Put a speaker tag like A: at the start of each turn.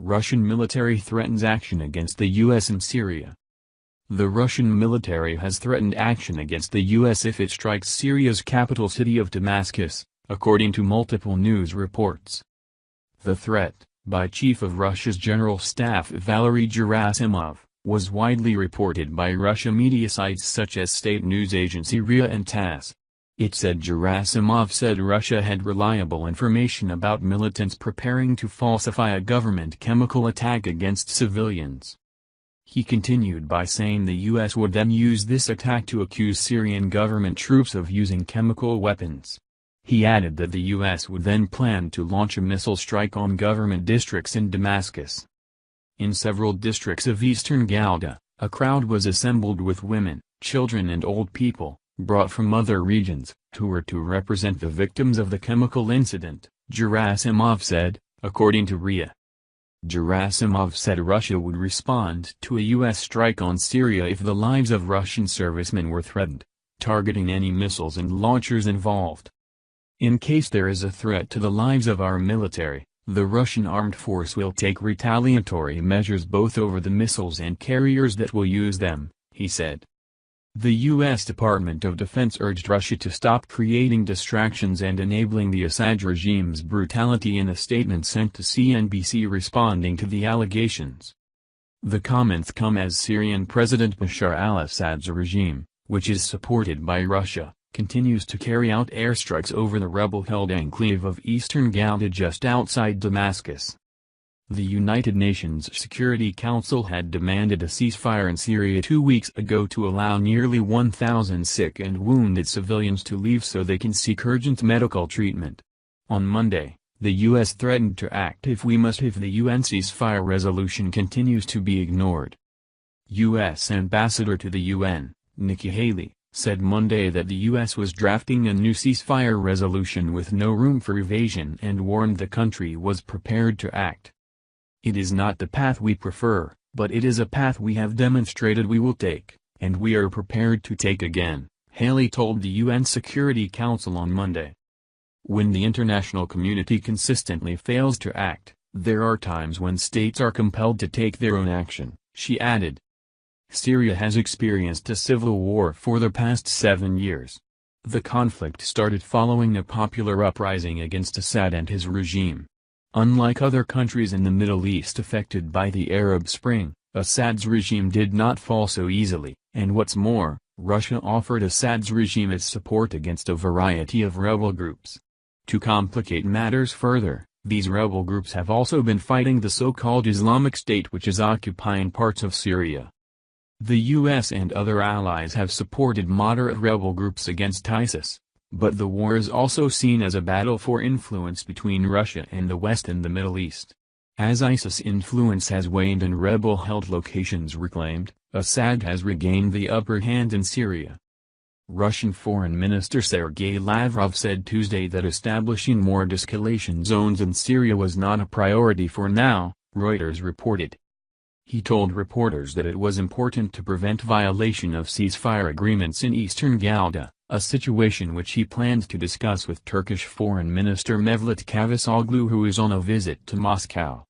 A: Russian military threatens action against the U.S. in Syria. The Russian military has threatened action against the U.S. if it strikes Syria's capital city of Damascus, according to multiple news reports. The threat, by Chief of Russia's General Staff Valery Gerasimov, was widely reported by Russia media sites such as state news agency RIA and Tass. It said Gerasimov said Russia had reliable information about militants preparing to falsify a government chemical attack against civilians. He continued by saying the U.S. would then use this attack to accuse Syrian government troops of using chemical weapons. He added that the U.S. would then plan to launch a missile strike on government districts in Damascus. In several districts of eastern Ghouta, a crowd was assembled with women, children and old people, brought from other regions, who were to represent the victims of the chemical incident, Gerasimov said, according to RIA. Gerasimov said Russia would respond to a U.S. strike on Syria if the lives of Russian servicemen were threatened, targeting any missiles and launchers involved. In case there is a threat to the lives of our military, the Russian armed force will take retaliatory measures both over the missiles and carriers that will use them, he said. The U.S. Department of Defense urged Russia to stop creating distractions and enabling the Assad regime's brutality in a statement sent to CNBC responding to the allegations. The comments come as Syrian President Bashar al-Assad's regime, which is supported by Russia, continues to carry out airstrikes over the rebel-held enclave of eastern Ghouta just outside Damascus. The United Nations Security Council had demanded a ceasefire in Syria 2 weeks ago to allow nearly 1,000 sick and wounded civilians to leave so they can seek urgent medical treatment. On Monday, the U.S. threatened to act if the UN ceasefire resolution continues to be ignored. U.S. Ambassador to the UN, Nikki Haley, said Monday that the U.S. was drafting a new ceasefire resolution with no room for evasion and warned the country was prepared to act. It is not the path we prefer, but it is a path we have demonstrated we will take, and we are prepared to take again, Haley told the UN Security Council on Monday. When the international community consistently fails to act, there are times when states are compelled to take their own action, she added. Syria has experienced a civil war for the past 7 years. The conflict started following a popular uprising against Assad and his regime. Unlike other countries in the Middle East affected by the Arab Spring, Assad's regime did not fall so easily, and what's more, Russia offered Assad's regime its support against a variety of rebel groups. To complicate matters further, these rebel groups have also been fighting the so-called Islamic State which is occupying parts of Syria. The U.S. and other allies have supported moderate rebel groups against ISIS. But the war is also seen as a battle for influence between Russia and the West in the Middle East. As ISIS influence has waned and rebel-held locations reclaimed, Assad has regained the upper hand in Syria. Russian Foreign Minister Sergei Lavrov said Tuesday that establishing more de-escalation zones in Syria was not a priority for now, Reuters reported. He told reporters that it was important to prevent violation of ceasefire agreements in eastern Ghouta, a situation which he planned to discuss with Turkish Foreign Minister Mevlut Cavusoglu who is on a visit to Moscow.